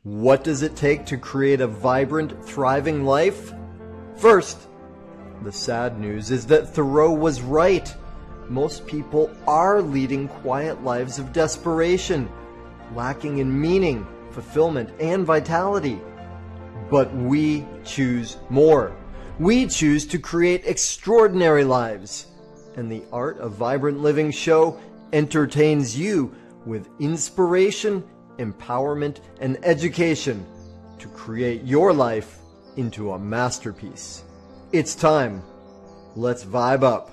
What does it take to create a vibrant, thriving life? First, the sad news is that Thoreau was right. Most people are leading quiet lives of desperation, lacking in meaning, fulfillment, and vitality. But we choose more. We choose to create extraordinary lives. And the Art of Vibrant Living show entertains you with inspiration, empowerment, and education to create your life into a masterpiece. It's time. Let's vibe up.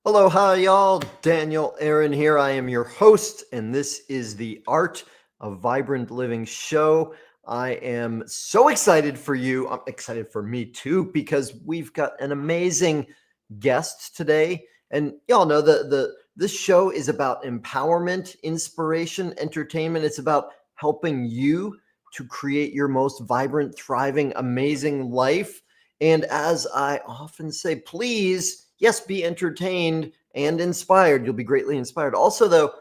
Hello, hi, y'all. Daniel Aaron here. I am your host, and this is the Art of Vibrant Living show. I am so excited for you. I'm excited for me too, because we've got an amazing guest today. And y'all know this show is about empowerment, inspiration, entertainment. It's about helping you to create your most vibrant, thriving, amazing life. And as I often say, please, yes, be entertained and inspired. You'll be greatly inspired. Also, though,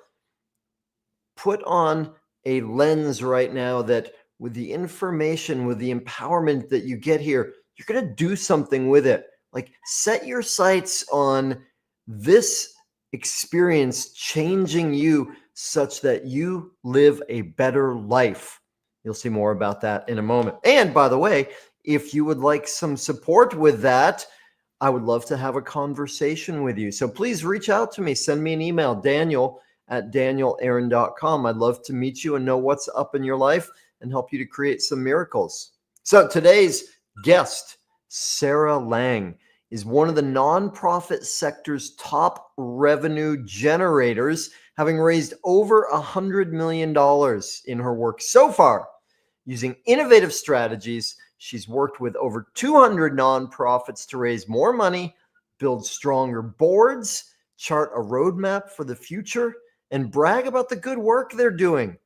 put on a lens right now that with the information, with the empowerment that you get here, you're going to do something with it. Like, set your sights on this experience changing you such that you live a better life. You'll see more about that in a moment. And by the way, if you would like some support with that, I would love to have a conversation with you. So please reach out to me. Send me an email, daniel@danielaaron.com. I'd love to meet you and know what's up in your life and help you to create some miracles. So today's guest, Sarah Lange, is one of the nonprofit sector's top revenue generators, having raised over $100 million in her work so far. Using innovative strategies, she's worked with over 200 nonprofits to raise more money, build stronger boards, chart a roadmap for the future, and brag about the good work they're doing.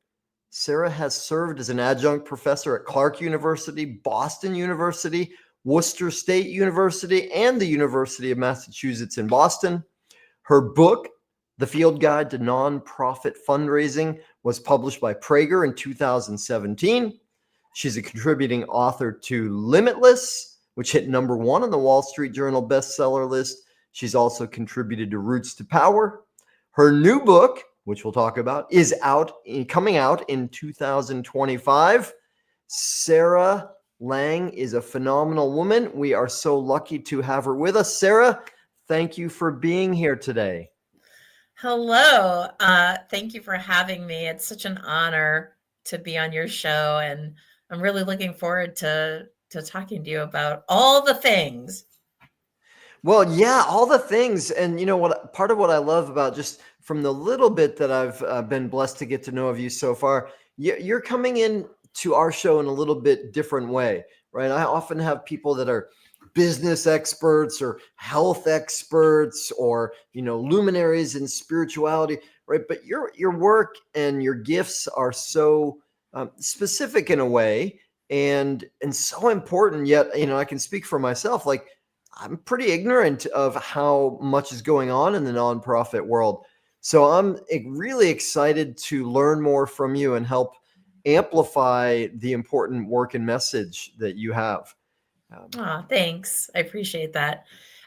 Sarah has served as an adjunct professor at Colgate University, Boston University, Worcester State University, and the University of Massachusetts in Boston. Her book, The Field Guide to Nonprofit Fundraising, was published by Prager in 2017. She's a contributing author to Limitless, which hit #1 on the Wall Street Journal bestseller list. She's also contributed to Roots to Power. Her new book, which we'll talk about, is coming out in 2025. Sarah Lange is a phenomenal woman. We are so lucky to have her with us. Sarah, thank you for being here today. Hello. Thank you for having me. It's such an honor to be on your show, and I'm really looking forward to talking to you about all the things. Well, yeah, all the things. And you know what? Part of what I love about, just from the little bit that I've been blessed to get to know of you so far, you're coming in to our show in a little bit different way, right? I often have people that are business experts or health experts or, luminaries in spirituality, right? But your work and your gifts are so specific in a way and so important. Yet, I can speak for myself. Like, I'm pretty ignorant of how much is going on in the nonprofit world. So I'm really excited to learn more from you and help amplify the important work and message that you have. Thanks. I appreciate that.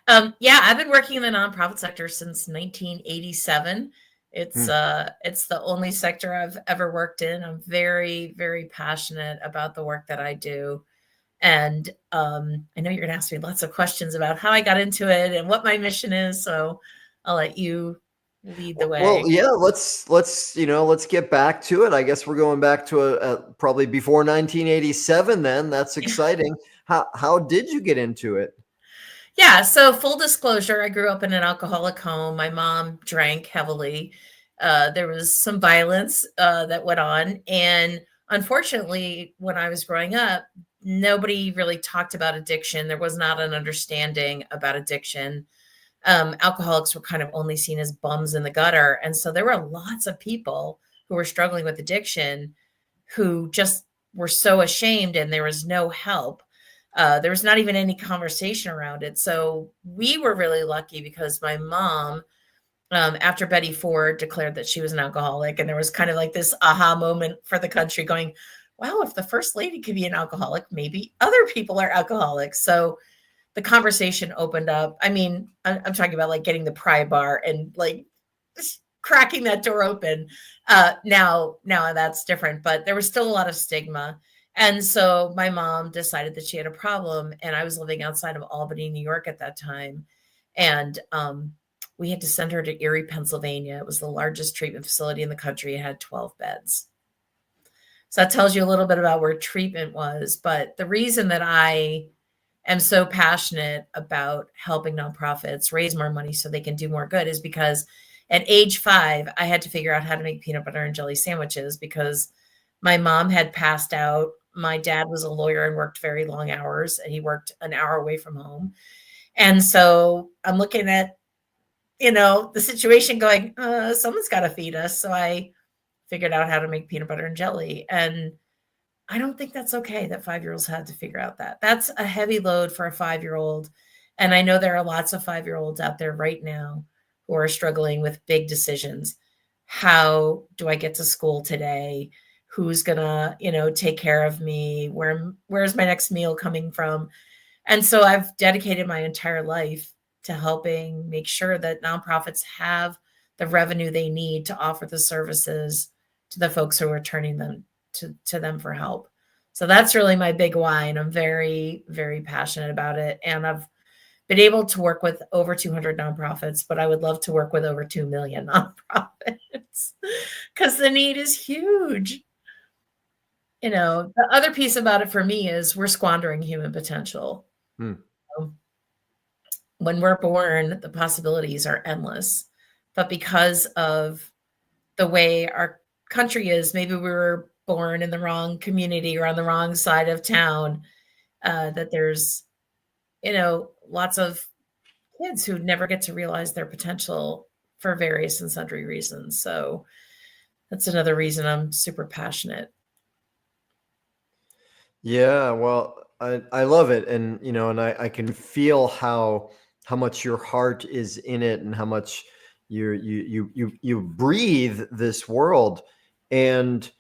I've been working in the nonprofit sector since 1987. It's the only sector I've ever worked in. I'm very, very passionate about the work that I do. And I know you're going to ask me lots of questions about how I got into it and what my mission is. So I'll let you lead the way. Well, yeah, let's get back to it. I guess we're going back to probably before 1987 then. That's exciting. How did you get into it? Yeah, so full disclosure, I grew up in an alcoholic home. My mom drank heavily. There was some violence that went on. And unfortunately, when I was growing up, nobody really talked about addiction. There was not an understanding about addiction. Alcoholics were kind of only seen as bums in the gutter. And so there were lots of people who were struggling with addiction who just were so ashamed, and there was no help. There was not even any conversation around it. So we were really lucky because my mom after Betty Ford declared that she was an alcoholic. And there was kind of like this aha moment for the country going, wow, if the first lady could be an alcoholic, maybe other people are alcoholics. So the conversation opened up. I mean, I'm talking about like getting the pry bar and like just cracking that door open. Now that's different, but there was still a lot of stigma. And so my mom decided that she had a problem, and I was living outside of Albany, New York at that time. And we had to send her to Erie, Pennsylvania. It was the largest treatment facility in the country. It had 12 beds. So that tells you a little bit about where treatment was. But the reason that I am so passionate about helping nonprofits raise more money so they can do more good is because at age 5, I had to figure out how to make peanut butter and jelly sandwiches because my mom had passed out. My dad was a lawyer and worked very long hours, and he worked an hour away from home. And so I'm looking at, the situation going, someone's got to feed us. So I figured out how to make peanut butter and jelly. And I don't think that's okay that 5-year-olds had to figure out that. That's a heavy load for a 5-year-old. And I know there are lots of 5-year-olds out there right now who are struggling with big decisions. How do I get to school today? Who's gonna, take care of me? Where's my next meal coming from? And so I've dedicated my entire life to helping make sure that nonprofits have the revenue they need to offer the services to the folks who are turning them to them for help. So that's really my big why. And I'm very, very passionate about it. And I've been able to work with over 200 nonprofits, but I would love to work with over 2 million nonprofits because the need is huge. The other piece about it for me is we're squandering human potential. When we're born, the possibilities are endless. But because of the way our country is, maybe we were born in the wrong community or on the wrong side of town, that there's, lots of kids who never get to realize their potential for various and sundry reasons. So that's another reason I'm super passionate. Yeah, well, I love it. And, and I can feel how much your heart is in it and how much you breathe this world. And,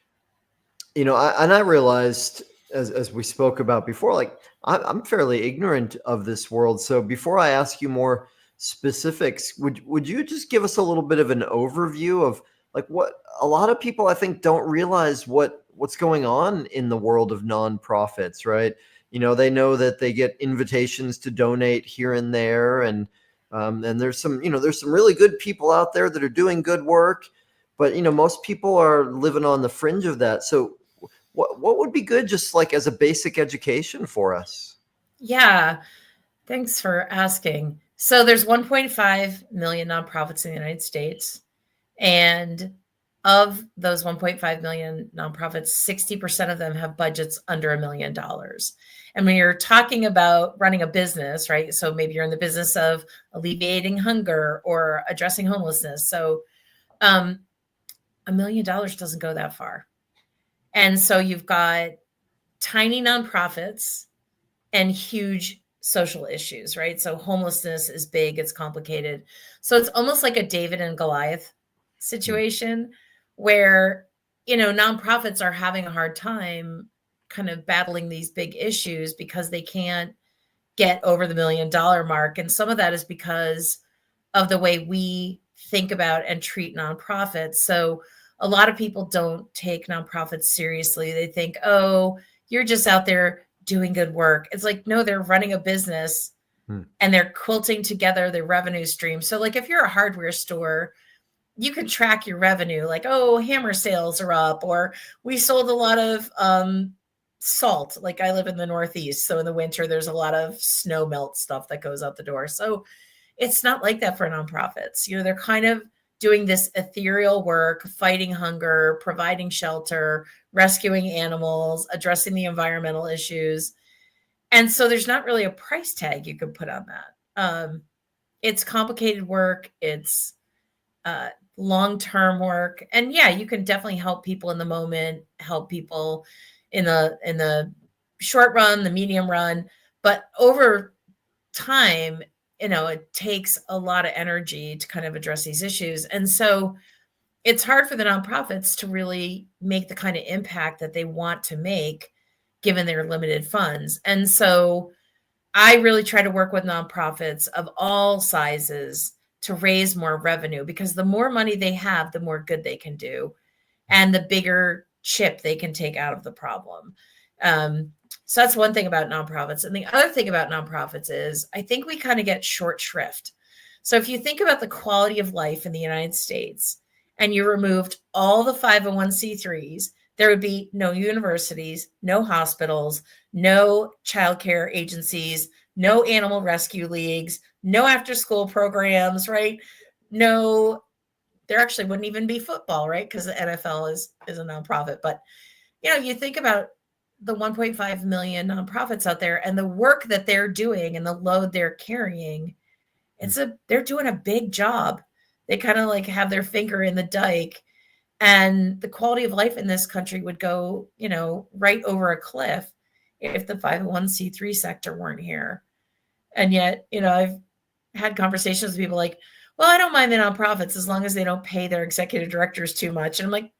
I realized as we spoke about before, like I'm fairly ignorant of this world. So before I ask you more specifics, would you just give us a little bit of an overview of like what a lot of people I think don't realize what's going on in the world of nonprofits, right? They know that they get invitations to donate here and there, and there's some really good people out there that are doing good work, but most people are living on the fringe of that. So what would be good just like as a basic education for us? Yeah, thanks for asking. So there's 1.5 million nonprofits in the United States. And of those 1.5 million nonprofits, 60% of them have budgets under $1 million. And when you're talking about running a business, right? So maybe you're in the business of alleviating hunger or addressing homelessness. So $1 million doesn't go that far. And so you've got tiny nonprofits and huge social issues, right? So homelessness is big, it's complicated. So it's almost like a David and Goliath situation where, nonprofits are having a hard time kind of battling these big issues because they can't get over the $1 million mark. And some of that is because of the way we think about and treat nonprofits. So a lot of people don't take nonprofits seriously. They think, oh, you're just out there doing good work. It's like, no, they're running a business and they're quilting together their revenue stream. So like if you're a hardware store, you can track your revenue, like, oh, hammer sales are up, or we sold a lot of salt. Like I live in the Northeast. So in the winter, there's a lot of snow melt stuff that goes out the door. So it's not like that for nonprofits. They're kind of doing this ethereal work, fighting hunger, providing shelter, rescuing animals, addressing the environmental issues. And so there's not really a price tag you could put on that. It's complicated work. It's long-term work. And yeah, you can definitely help people in the moment, help people in the short run, the medium run. But over time, it takes a lot of energy to kind of address these issues. And so it's hard for the nonprofits to really make the kind of impact that they want to make given their limited funds. And so I really try to work with nonprofits of all sizes to raise more revenue, because the more money they have, the more good they can do, and the bigger chip they can take out of the problem. So that's one thing about nonprofits. And the other thing about nonprofits is I think we kind of get short shrift. So if you think about the quality of life in the United States and you removed all the 501c3s, there would be no universities, no hospitals, no childcare agencies, no animal rescue leagues, no after school programs, right? No, there actually wouldn't even be football, right? Because the NFL is a nonprofit. But, you think about the 1.5 million nonprofits out there and the work that they're doing and the load they're carrying. They're doing a big job. They kind of like have their finger in the dike, and the quality of life in this country would go, right over a cliff if the 501c3 sector weren't here. And yet, I've had conversations with people like, well, I don't mind the nonprofits as long as they don't pay their executive directors too much. And I'm like,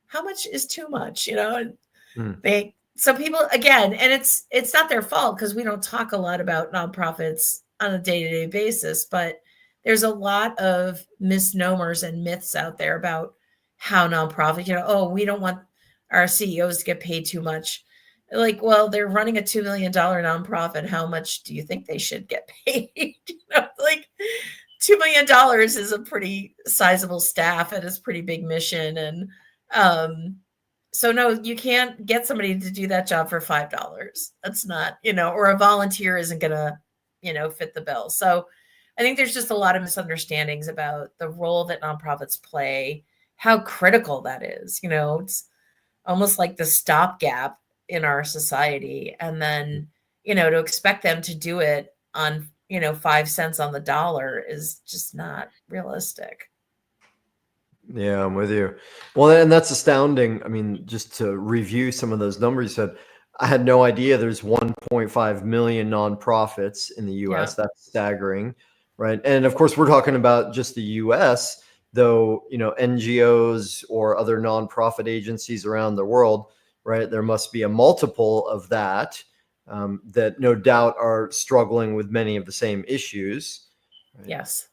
how much is too much? So people, again, and it's not their fault, because we don't talk a lot about nonprofits on a day-to-day basis, but there's a lot of misnomers and myths out there about how nonprofit, we don't want our CEOs to get paid too much. Like, well, they're running a $2 million nonprofit. How much do you think they should get paid? Like $2 million is a pretty sizable staff and it's a pretty big mission. And so no, you can't get somebody to do that job for $5. That's not, or a volunteer isn't going to, fit the bill. So I think there's just a lot of misunderstandings about the role that nonprofits play, how critical that is. It's almost like the stopgap in our society. And then, to expect them to do it on, 5 cents on the dollar is just not realistic. Yeah, I'm with you. Well, and that's astounding. I mean, just to review some of those numbers you said, I had no idea there's 1.5 million nonprofits in the US. Yeah. That's staggering, right? And of course, we're talking about just the US, though, NGOs or other nonprofit agencies around the world, right? There must be a multiple of that, that no doubt are struggling with many of the same issues. Right? Yes.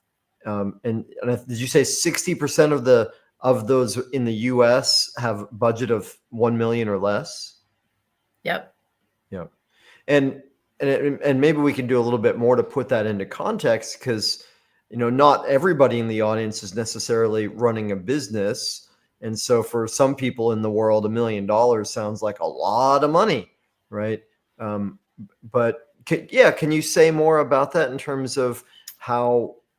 And did you say 60% of those in the US have budget of 1 million or less? Yep. Yeah. And maybe we can do a little bit more to put that into context, because, not everybody in the audience is necessarily running a business. And so for some people in the world, $1 million sounds like a lot of money, right? But can you say more about that in terms of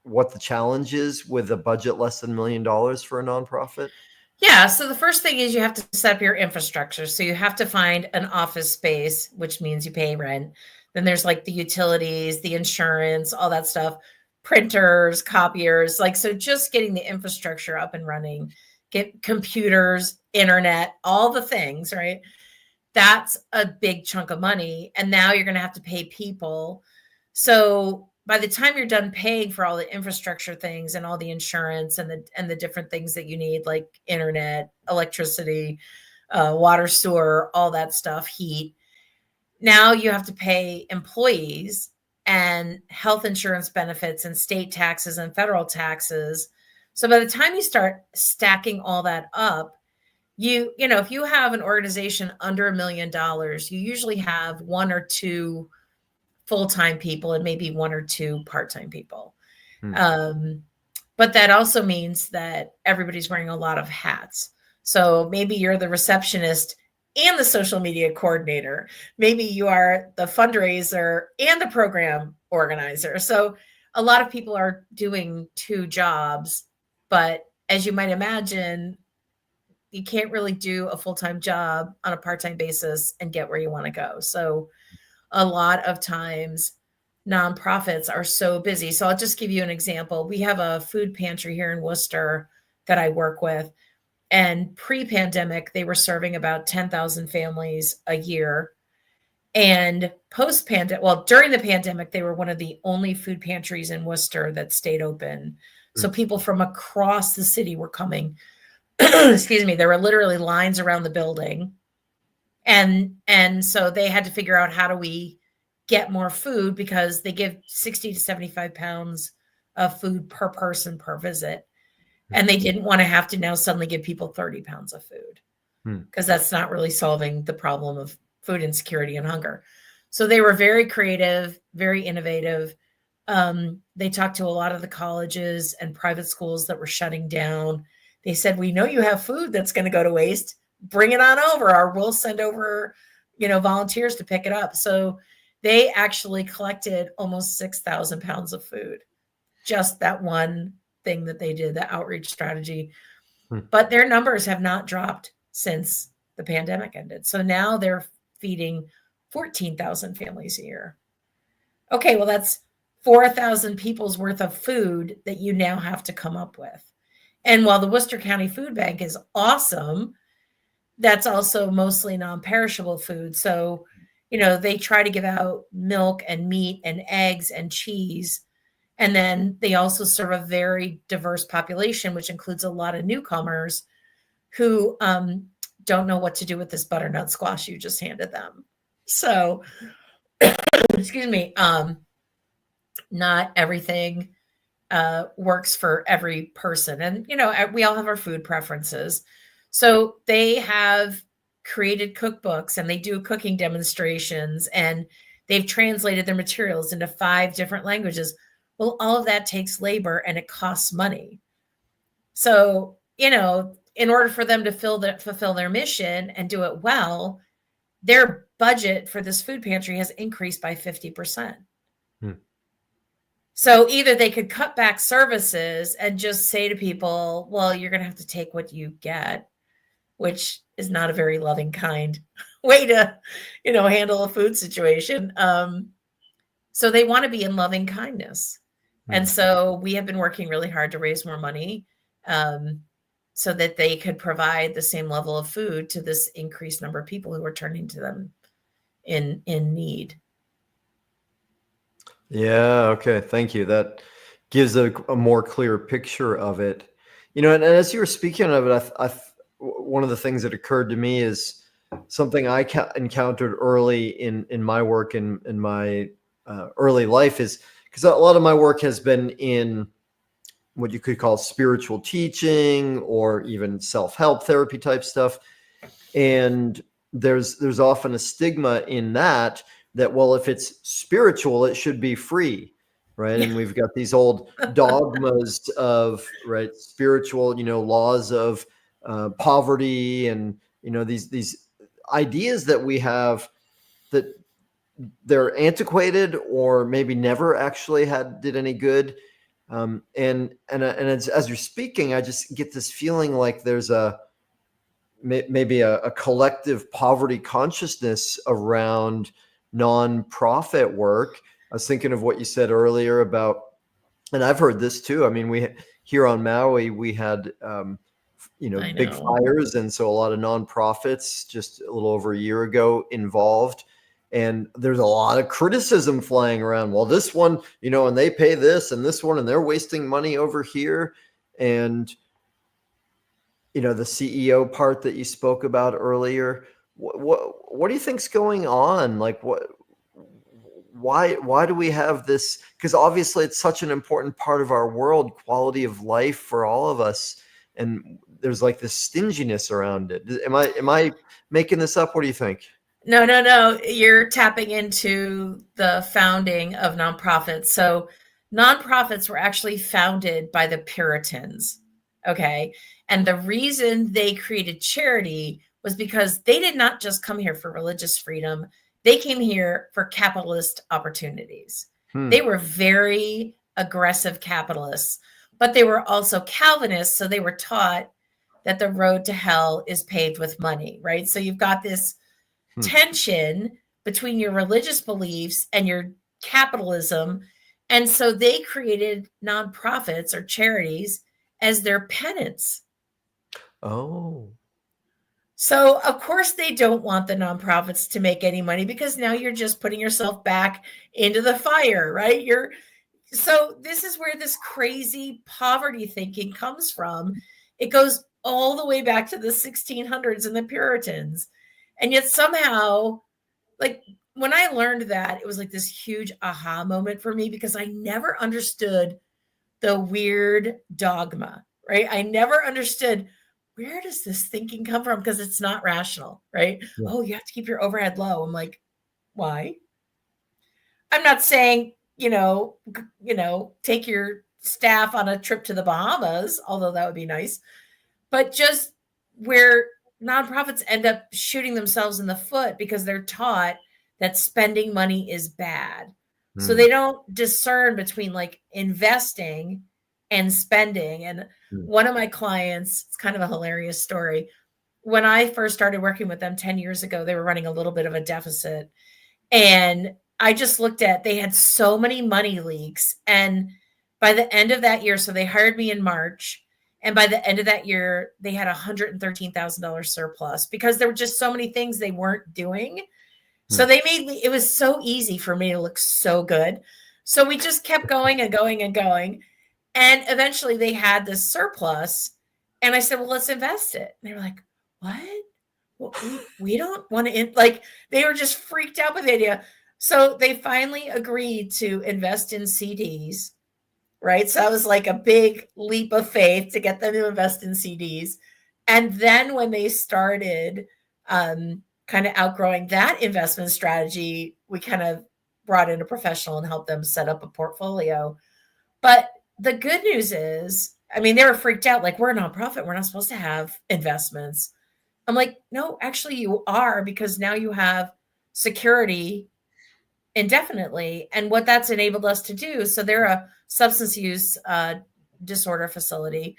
what the challenge is with a budget less than $1 million for a nonprofit? Yeah. So the first thing is you have to set up your infrastructure. So you have to find an office space, which means you pay rent. Then there's like the utilities, the insurance, all that stuff, printers, copiers, so just getting the infrastructure up and running, get computers, internet, all the things, right? That's a big chunk of money. And now you're going to have to pay people. So by the time you're done paying for all the infrastructure things and all the insurance and the different things that you need, like internet, electricity, water, sewer, all that stuff, heat, now you have to pay employees and health insurance benefits and state taxes and federal taxes. So by the time you start stacking all that up, if you have an organization under $1 million, you usually have 1 or 2 full-time people and maybe 1 or 2 part-time people. But that also means that everybody's wearing a lot of hats. So maybe you're the receptionist and the social media coordinator. Maybe you are the fundraiser and the program organizer. So a lot of people are doing 2 jobs, but as you might imagine, you can't really do a full-time job on a part-time basis and get where you want to go. So a lot of times nonprofits are so busy. So I'll just give you an example. We have a food pantry here in Worcester that I work with. And pre-pandemic, they were serving about 10,000 families a year. And post-pandemic, well, during the pandemic, they were one of the only food pantries in Worcester that stayed open. So people from across the city were coming. Excuse me. There were literally lines around the building. And so they had to figure out, how do we get more food, because they give 60 to 75 pounds of food per person per visit. And they didn't want to have to now suddenly give people 30 pounds of food, because that's not really solving the problem of food insecurity and hunger. So they were very creative, very innovative. They talked to a lot of the colleges and private schools that were shutting down. They said, we know you have food that's going to go to waste. Bring it on over, or we'll send over, volunteers to pick it up. So they actually collected almost 6,000 pounds of food. Just that one thing that they did, the outreach strategy. But their numbers have not dropped since the pandemic ended. So now they're feeding 14,000 families a year. Okay, well, that's 4,000 people's worth of food that you now have to come up with. And while the Worcester County Food Bank is awesome, that's also mostly non-perishable food. So, they try to give out milk and meat and eggs and cheese. And then they also serve a very diverse population, which includes a lot of newcomers who don't know what to do with this butternut squash you just handed them. So, excuse me, not everything works for every person. And, we all have our food preferences. So they have created cookbooks, and they do cooking demonstrations, and they've translated their materials into 5 different languages. Well, all of that takes labor, and it costs money. So, in order for them to fulfill their mission and do it well, their budget for this food pantry has increased by 50%. So either they could cut back services and just say to people, well, you're going to have to take what you get, which is not a very loving, kind way to, handle a food situation. So they want to be in loving kindness. And so we have been working really hard to raise more money so that they could provide the same level of food to this increased number of people who are turning to them in need. Yeah. Okay. Thank you. That gives a more clear picture of it. And as you were speaking of it, one of the things that occurred to me is something I encountered early in my work in my early life, is because a lot of my work has been in what you could call spiritual teaching or even self-help therapy type stuff. And there's often a stigma in that, well, if it's spiritual, it should be free, right? And we've got these old dogmas of, right, spiritual, laws of poverty, and, these ideas that we have that they're antiquated or maybe never actually did any good. And as you're speaking, I just get this feeling like there's maybe a collective poverty consciousness around nonprofit work. I was thinking of what you said earlier about, and I've heard this too. I mean, we here on Maui, we had big fires, and so a lot of nonprofits just a little over a year ago involved. And there's a lot of criticism flying around. Well, this one, and they pay this, and this one, and they're wasting money over here. And the CEO part that you spoke about earlier, what do you think's going on? Like, why do we have this? Because obviously it's such an important part of our world, quality of life for all of us, and there's like this stinginess around it. Am I making this up? What do you think? No. You're tapping into the founding of nonprofits. So nonprofits were actually founded by the Puritans. Okay. And the reason they created charity was because they did not just come here for religious freedom. They came here for capitalist opportunities. They were very aggressive capitalists, but they were also Calvinists. So they were taught that the road to hell is paved with money, right? So you've got this tension between your religious beliefs and your capitalism. And so they created nonprofits or charities as their penance. Oh. So of course they don't want the nonprofits to make any money, because now you're just putting yourself back into the fire, right? So this is where this crazy poverty thinking comes from. It goes all the way back to the 1600s and the Puritans. And yet somehow, like, when I learned that, it was like this huge aha moment for me, because I never understood the weird dogma, right? I never understood, where does this thinking come from? Because it's not rational, right? Yeah. Oh, you have to keep your overhead low. I'm like, why? I'm not saying, take your staff on a trip to the Bahamas, although that would be nice, but just where nonprofits end up shooting themselves in the foot because they're taught that spending money is bad. So they don't discern between like investing and spending. And one of my clients, it's kind of a hilarious story. When I first started working with them 10 years ago, they were running a little bit of a deficit. And I just looked at, they had so many money leaks. And by the end of that year, so they hired me in March. And by the end of that year, they had $113,000 surplus, because there were just so many things they weren't doing. So they made me, it was so easy for me to look so good. So we just kept going and going and going. And eventually they had this surplus. And I said, well, let's invest it. And they were like, what? Well, we don't want to, like, they were just freaked out by the idea. So they finally agreed to invest in CDs, right? So that was like a big leap of faith to get them to invest in CDs. And then when they started kind of outgrowing that investment strategy, we kind of brought in a professional and helped them set up a portfolio. But the good news is, I mean, they were freaked out, like, we're a nonprofit, we're not supposed to have investments. I'm like, no, actually you are, because now you have security indefinitely. And what that's enabled us to do. So they're a substance use disorder facility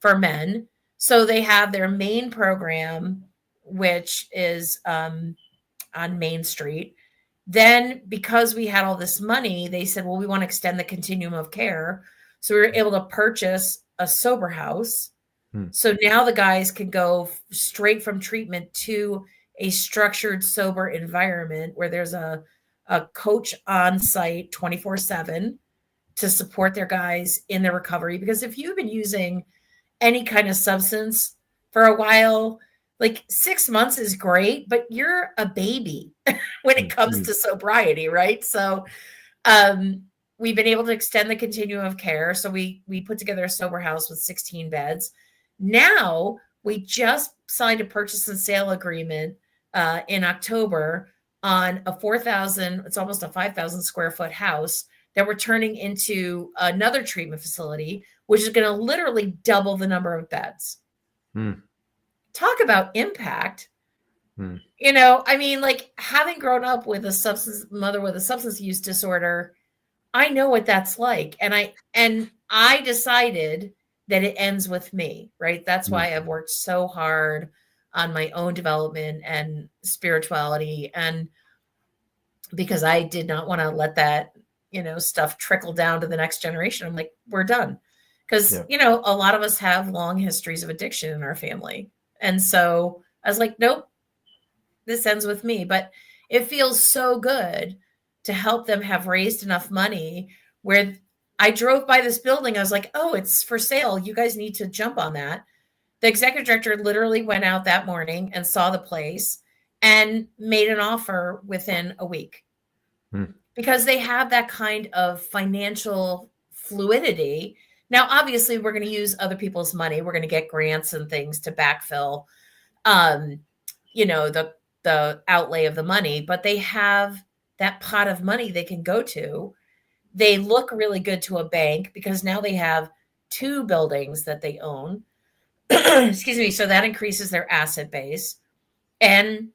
for men. So they have their main program, which is on Main Street. Then, because we had all this money, they said, well, we want to extend the continuum of care. So we were able to purchase a sober house. So now the guys can go straight from treatment to a structured sober environment where there's a coach on site 24/7 to support their guys in their recovery. Because if you've been using any kind of substance for a while, like 6 months is great, but you're a baby when it comes to sobriety, right? So we've been able to extend the continuum of care. So we put together a sober house with 16 beds. Now we just signed a purchase and sale agreement in October on a 4,000, it's almost a 5,000 square foot house that we're turning into another treatment facility, which is going to literally double the number of beds. Talk about impact. I mean, like, having grown up with a mother with a substance use disorder, I know what that's like. And I decided that it ends with me, right? That's why I've worked so hard on my own development and spirituality. And because I did not want to let that, stuff trickle down to the next generation. I'm like, we're done. Because, a lot of us have long histories of addiction in our family. And so I was like, nope, this ends with me. But it feels so good to help them have raised enough money where I drove by this building. I was like, oh, it's for sale. You guys need to jump on that. The executive director literally went out that morning and saw the place and made an offer within a week. Because they have that kind of financial fluidity. Now, obviously, we're going to use other people's money. We're going to get grants and things to backfill, the outlay of the money. But they have that pot of money they can go to. They look really good to a bank because now they have 2 buildings that they own. Excuse me. So that increases their asset base. And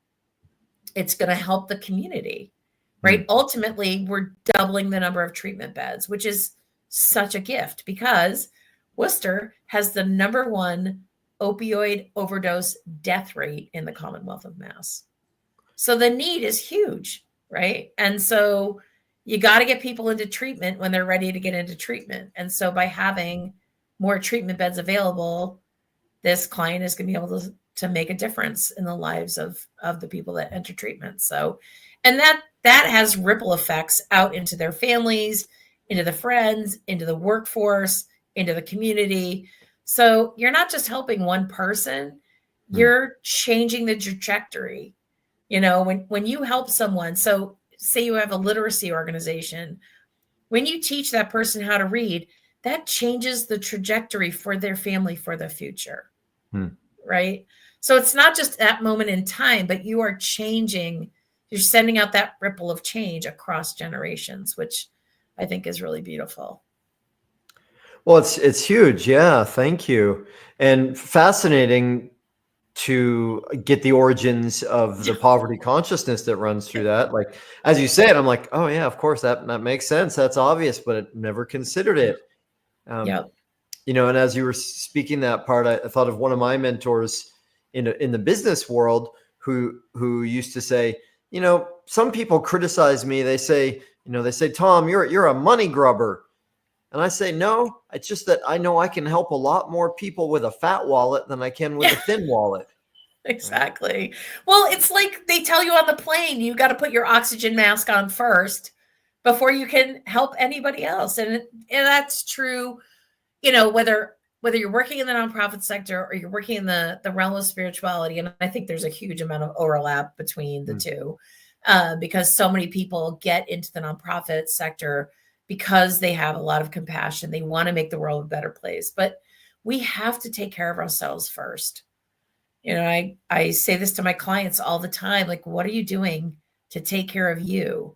it's going to help the community, right? Ultimately, we're doubling the number of treatment beds, which is such a gift because Worcester has the #1 opioid overdose death rate in the Commonwealth of Mass. So the need is huge, right? And so you got to get people into treatment when they're ready to get into treatment. And so by having more treatment beds available, this client is going to be able to make a difference in the lives of the people that enter treatment. So, and that has ripple effects out into their families, into the friends, into the workforce, into the community. So you're not just helping one person, you're changing the trajectory. You know, when you help someone, so say you have a literacy organization, when you teach that person how to read, that changes the trajectory for their family for the future. Right? So it's not just that moment in time, but you are changing, you're sending out that ripple of change across generations, which I think is really beautiful. Well, it's huge. Yeah, thank you. And fascinating to get the origins of the poverty consciousness that runs through that. Like, as you said, I'm like, oh yeah, of course that makes sense. That's obvious, but I never considered it. Yep. You know, and as you were speaking that part, I thought of one of my mentors in the business world who used to say, you know, some people criticize me. They say, Tom, you're a money grubber. And I say, no, it's just that I know I can help a lot more people with a fat wallet than I can with a thin wallet. Exactly. Well, it's like they tell you on the plane, you got to put your oxygen mask on first before you can help anybody else. And that's true, you know, whether you're working in the nonprofit sector or you're working in the realm of spirituality. And I think there's a huge amount of overlap between the two, because so many people get into the nonprofit sector because they have a lot of compassion. They want to make the world a better place, but we have to take care of ourselves first. You know, I say this to my clients all the time, like, what are you doing to take care of you?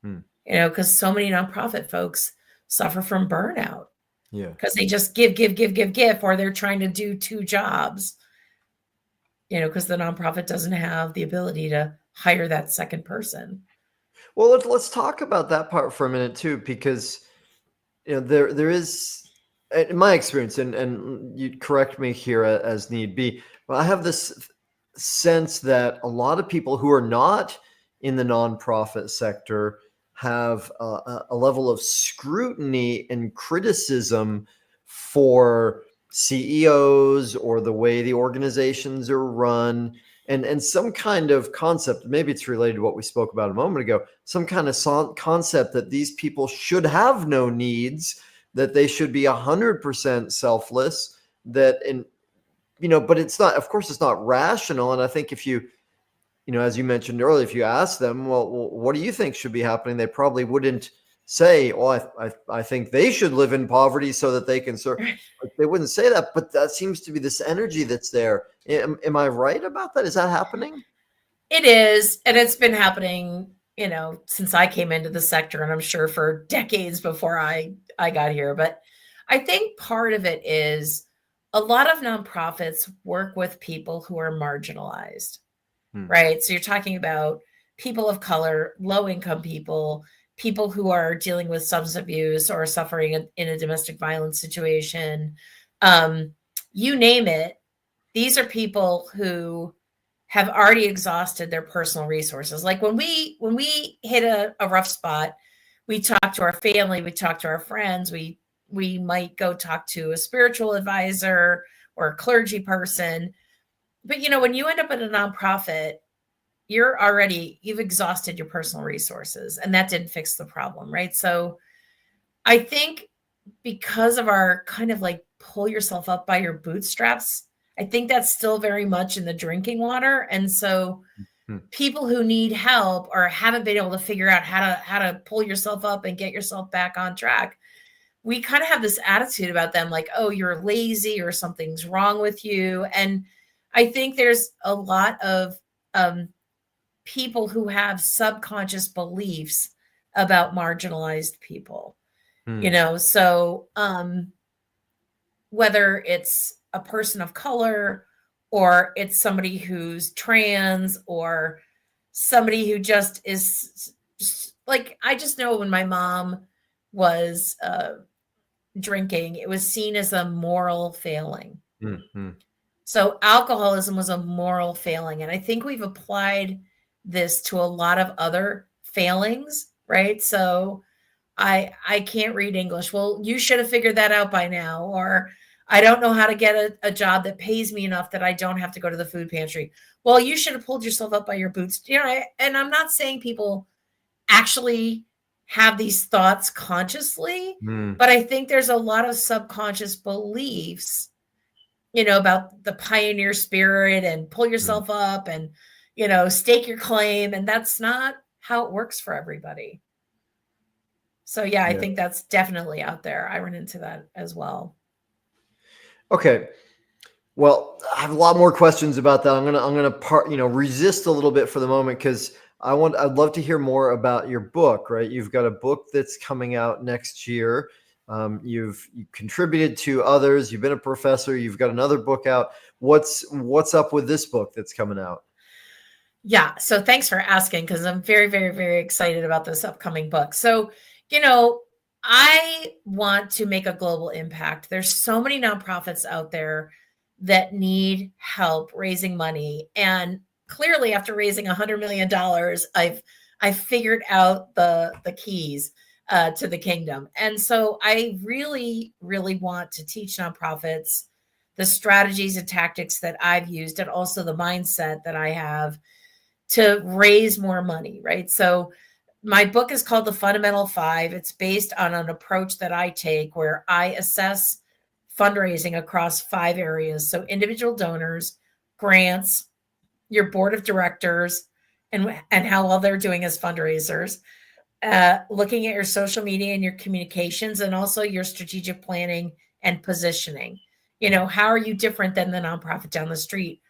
You know, because so many nonprofit folks suffer from burnout. Yeah. Because they just give, or they're trying to do two jobs, you know, because the nonprofit doesn't have the ability to hire that second person. Well, let's talk about that part for a minute too, because you know there is, in my experience, and you correct me here as need be, but I have this sense that a lot of people who are not in the nonprofit sector have a level of scrutiny and criticism for CEOs or the way the organizations are run. And some kind of concept, maybe it's related to what we spoke about a moment ago, some kind of concept that these people should have no needs, that they should be 100% selfless, that, and, you know, but it's not, of course, it's not rational. And I think if you know, as you mentioned earlier, if you ask them, well, what do you think should be happening? They probably wouldn't say, oh, I think they should live in poverty so that they can serve. They wouldn't say that, but that seems to be this energy that's there. Am I right about that? Is that happening? It is. And it's been happening, you know, since I came into the sector, and I'm sure for decades before I got here. But I think part of it is a lot of nonprofits work with people who are marginalized, right? So you're talking about people of color, low income people who are dealing with substance abuse or suffering in a domestic violence situation. You name it. These are people who have already exhausted their personal resources. Like when we hit a rough spot, we talk to our family, we talk to our friends, we might go talk to a spiritual advisor or a clergy person. But, you know, when you end up at a nonprofit, you've exhausted your personal resources, and that didn't fix the problem, right? So I think because of our kind of like pull yourself up by your bootstraps, I think that's still very much in the drinking water. And so people who need help or haven't been able to figure out how to pull yourself up and get yourself back on track, we kind of have this attitude about them, like, oh, you're lazy or something's wrong with you. And I think there's a lot of people who have subconscious beliefs about marginalized people, you know, so whether it's a person of color or it's somebody who's trans or somebody who just is like, I just know when my mom was drinking, it was seen as a moral failing. So alcoholism was a moral failing. And I think we've applied this to a lot of other failings, right? So I can't read English. Well, you should have figured that out by now. Or I don't know how to get a job that pays me enough that I don't have to go to the food pantry. Well, you should have pulled yourself up by your boots. And I'm not saying people actually have these thoughts consciously, but I think there's a lot of subconscious beliefs, about the pioneer spirit and pull yourself up and, stake your claim. And that's not how it works for everybody. So I think that's definitely out there. I run into that as well. Okay. Well, I have a lot more questions about that. I'm gonna resist a little bit for the moment because I'd love to hear more about your book, right? You've got a book that's coming out next year. You've contributed to others. You've been a professor. You've got another book out. What's up with this book that's coming out? Yeah. So thanks for asking, because I'm very, very, very excited about this upcoming book. So, I want to make a global impact. There's so many nonprofits out there that need help raising money. And clearly after raising $100 million, I've figured out the keys to the kingdom. And so I really, really want to teach nonprofits the strategies and tactics that I've used, and also the mindset that I have to raise more money, right? So my book is called The Fundamental Five. It's based on an approach that I take where I assess fundraising across 5 areas. So individual donors, grants, your board of directors, and how well they're doing as fundraisers, looking at your social media and your communications, and also your strategic planning and positioning. How are you different than the nonprofit down the street?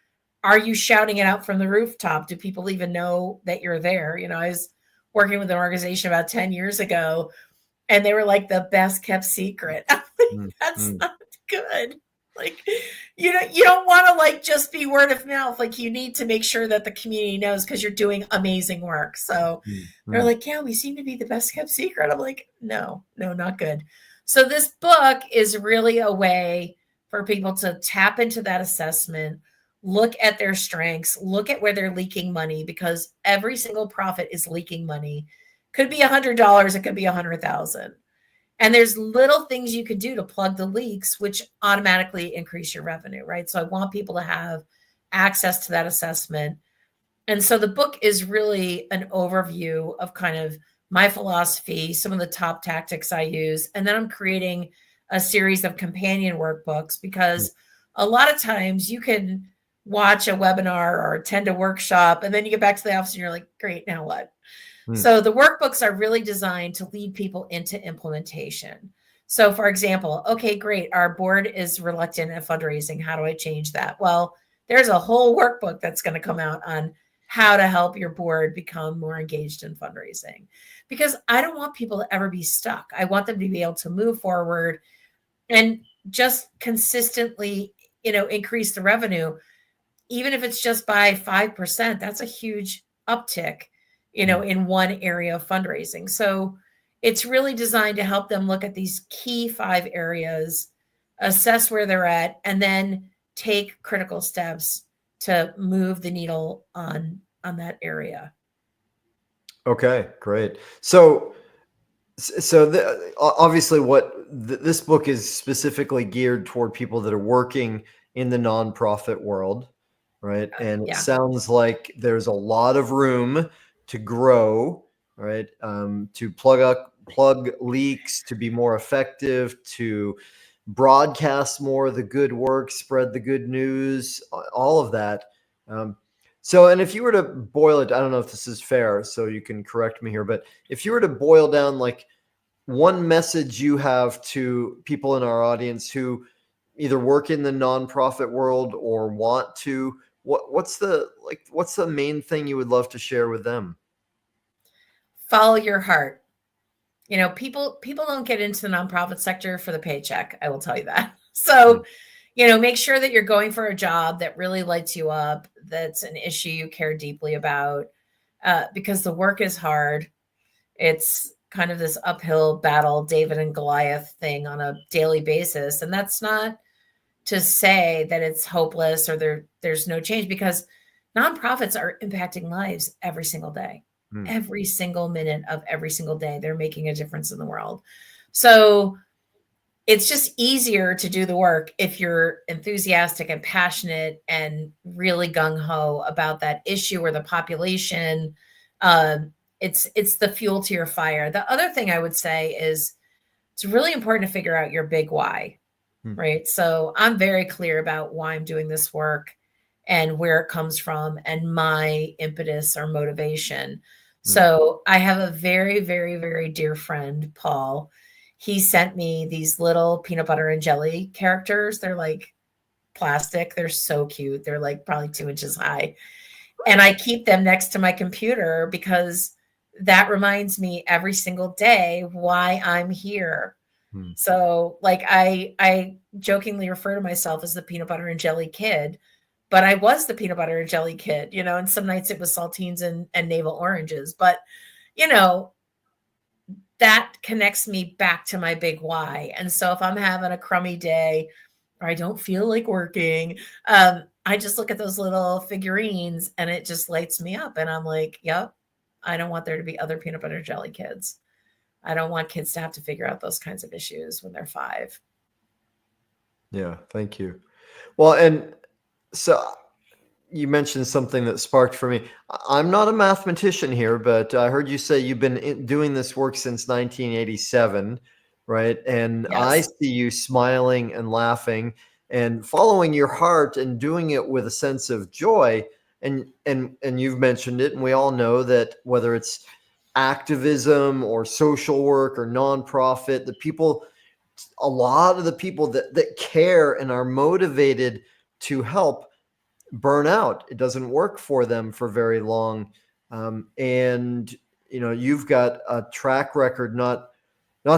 Are you shouting it out from the rooftop? Do people even know that you're there? I was working with an organization about 10 years ago, and they were like the best kept secret. That's not good. Like, you don't want to like just be word of mouth. Like, you need to make sure that the community knows, because you're doing amazing work. So they're like, yeah, we seem to be the best kept secret. I'm like, no, not good. So this book is really a way for people to tap into that assessment, look at their strengths, look at where they're leaking money, because every single profit is leaking money. Could be $100, it could be 100,000. And there's little things you could do to plug the leaks, which automatically increase your revenue, right? So I want people to have access to that assessment. And so the book is really an overview of kind of my philosophy, some of the top tactics I use. And then I'm creating a series of companion workbooks, because a lot of times you can watch a webinar or attend a workshop, and then you get back to the office and you're like, great, now what? So the workbooks are really designed to lead people into implementation. So for example, okay, great, our board is reluctant at fundraising. How do I change that? Well, there's a whole workbook that's going to come out on how to help your board become more engaged in fundraising, because I don't want people to ever be stuck. I want them to be able to move forward and just consistently, increase the revenue. Even if it's just by 5%, that's a huge uptick, in one area of fundraising. So it's really designed to help them look at these key 5 areas, assess where they're at, and then take critical steps to move the needle on that area. Okay, great. So obviously this book is specifically geared toward people that are working in the nonprofit world, right? And it sounds like there's a lot of room to grow, right? To plug leaks, to be more effective, to broadcast more of the good work, spread the good news, all of that. And if you were to boil it, I don't know if this is fair, so you can correct me here, but if you were to boil down like one message you have to people in our audience who either work in the nonprofit world or want to, what's the main thing you would love to share with them? Follow your heart. People don't get into the nonprofit sector for the paycheck. I will tell you that. So, make sure that you're going for a job that really lights you up, that's an issue you care deeply about, because the work is hard. It's kind of this uphill battle, David and Goliath thing on a daily basis. And that's not to say that it's hopeless or there's no change, because nonprofits are impacting lives every single day. Every single minute of every single day, they're making a difference in the world. So it's just easier to do the work if you're enthusiastic and passionate and really gung-ho about that issue or the population. It's the fuel to your fire. The other thing I would say is it's really important to figure out your big why, right? So I'm very clear about why I'm doing this work and where it comes from and my impetus or motivation. So I have a very, very, very dear friend, Paul. He sent me these little peanut butter and jelly characters. They're like plastic. They're so cute. They're like probably 2 inches high. And I keep them next to my computer because that reminds me every single day why I'm here. So like I jokingly refer to myself as the peanut butter and jelly kid, but I was the peanut butter and jelly kid, you know, and some nights it was saltines and navel oranges. But, you know, that connects me back to my big why. And so if I'm having a crummy day or I don't feel like working, I just look at those little figurines and it just lights me up. And I'm like, yep, I don't want there to be other peanut butter jelly kids. I don't want kids to have to figure out those kinds of issues when they're 5. Yeah, thank you. Well, and so you mentioned something that sparked for me. I'm not a mathematician here, but I heard you say you've been doing this work since 1987, right? And I Yes. see you smiling and laughing and following your heart and doing it with a sense of joy. And you've mentioned it, and we all know that whether it's activism or social work or nonprofit, a lot of the people that care and are motivated to help burn out. It doesn't work for them for very long. And, you know, you've got a track record, not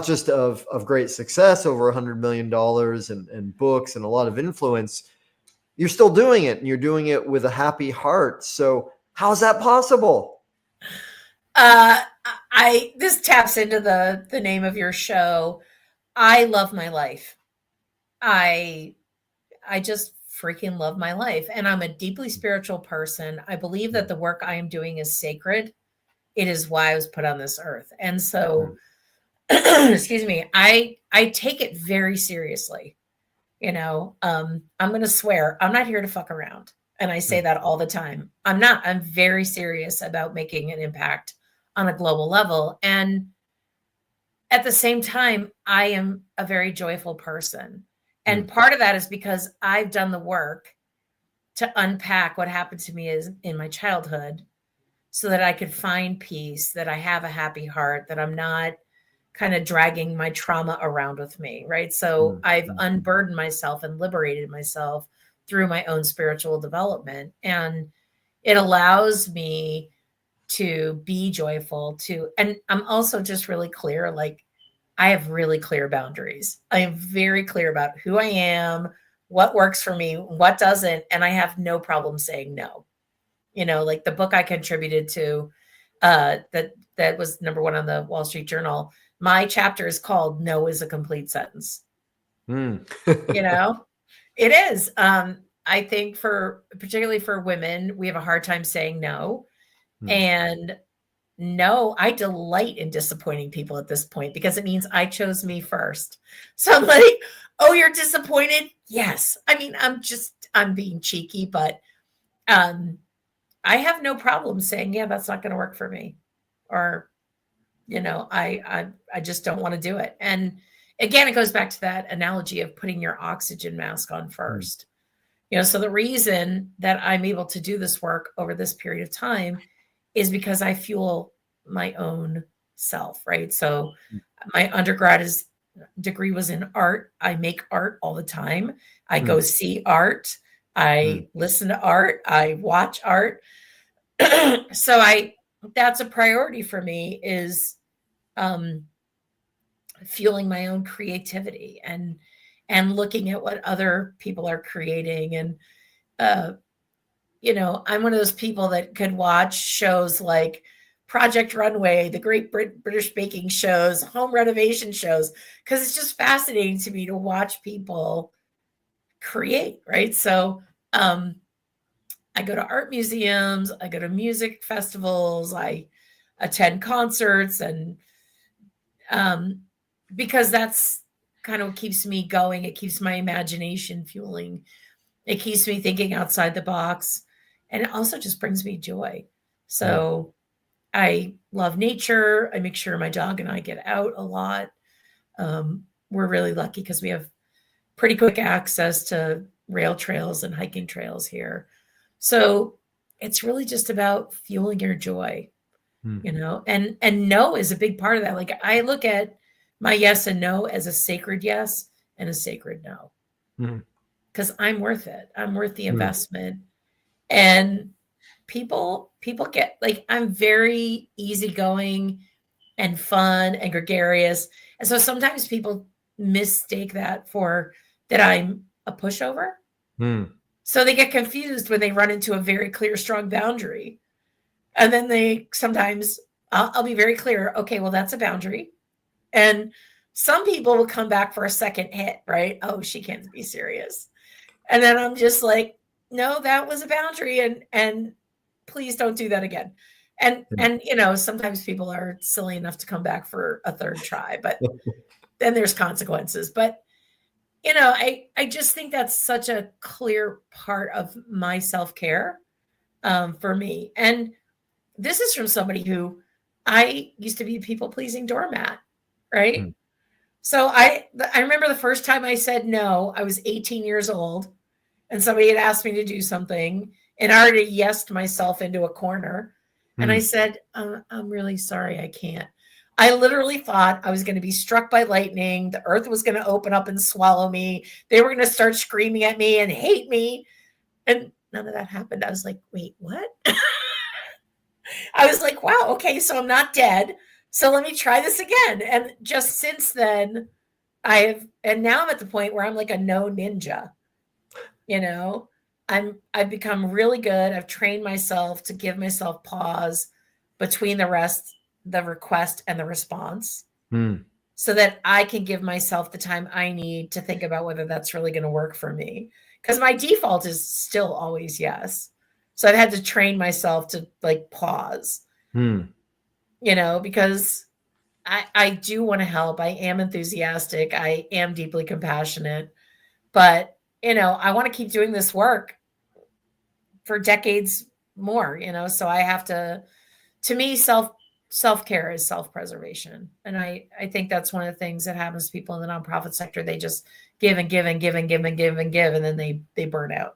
just of great success, over $100 million and books and a lot of influence. You're still doing it, and you're doing it with a happy heart. So how's that possible? This taps into the name of your show. I love my life. I just freaking love my life. And I'm a deeply spiritual person. I believe that the work I am doing is sacred. It is why I was put on this earth. And so, excuse me, I take it very seriously. You know, I'm going to swear, I'm not here to fuck around. And I say that all the time. I'm very serious about making an impact on a global level. And at the same time, I am a very joyful person. And part of that is because I've done the work to unpack what happened to me in my childhood so that I could find peace, that I have a happy heart, that I'm not kind of dragging my trauma around with me, right? So I've unburdened myself and liberated myself through my own spiritual development. And it allows me to be joyful and I'm also just really clear, like I have really clear boundaries. I am very clear about who I am, what works for me, what doesn't, and I have no problem saying no. You know, like the book I contributed to, that was #1 on the Wall Street Journal. My chapter is called "No is a complete sentence." You know, it is. I think particularly for women, we have a hard time saying no. And no, I delight in disappointing people at this point because it means I chose me first. So I'm like, oh, you're disappointed? Yes. I mean, I'm being cheeky, but I have no problem saying, yeah, that's not going to work for me. Or, you know, I just don't want to do it. And again, it goes back to that analogy of putting your oxygen mask on first. You know, so the reason that I'm able to do this work over this period of time is because I fuel my own self, right? So my undergrad degree was in art. I make art all the time. I go see art. I listen to art. I watch art. So that's a priority for me is fueling my own creativity and looking at what other people are creating. And, you know, I'm one of those people that could watch shows like Project Runway, the Great British Baking shows, home renovation shows, because it's just fascinating to me to watch people create, right? So I go to art museums, I go to music festivals, I attend concerts, and because that's kind of keeps me going. It keeps my imagination fueling. It keeps me thinking outside the box. And it also just brings me joy. So I love nature. I make sure my dog and I get out a lot. We're really lucky because we have pretty quick access to rail trails and hiking trails here. So it's really just about fueling your joy, you know, and no is a big part of that. Like I look at my yes and no as a sacred yes and a sacred no, because I'm worth it. I'm worth the investment. And people get like, I'm very easygoing and fun and gregarious. And so sometimes people mistake that for that I'm a pushover. So they get confused when they run into a very clear, strong boundary. And then they sometimes, I'll be very clear. Okay, well, that's a boundary. And some people will come back for a second hit, right? Oh, she can't be serious. And then I'm just like, no, that was a boundary. And please don't do that again. And, you know, sometimes people are silly enough to come back for a third try, but then there's consequences. But you know, I just think that's such a clear part of my self-care for me. And this is from somebody who I used to be a people-pleasing doormat, right? So I remember the first time I said no, I was 18 years old, and somebody had asked me to do something, and I already yesed myself into a corner. And I said, I'm really sorry, I can't. I literally thought I was going to be struck by lightning. The earth was going to open up and swallow me. They were going to start screaming at me and hate me. And none of that happened. I was like, wait, what? I was like, wow, okay, so I'm not dead. So let me try this again. And just since then, and now I'm at the point where I'm like a no ninja. You know, I've become really good. I've trained myself to give myself pause between the request and the response so that I can give myself the time I need to think about whether that's really going to work for me. Because my default is still always yes. So I've had to train myself to like pause, you know, because I do want to help. I am enthusiastic. I am deeply compassionate, but you know, I want to keep doing this work for decades more, you know, so I have to me, self-care is self-preservation. And I think that's one of the things that happens to people in the nonprofit sector. They just give and give and give and give and give and give, and then they burn out.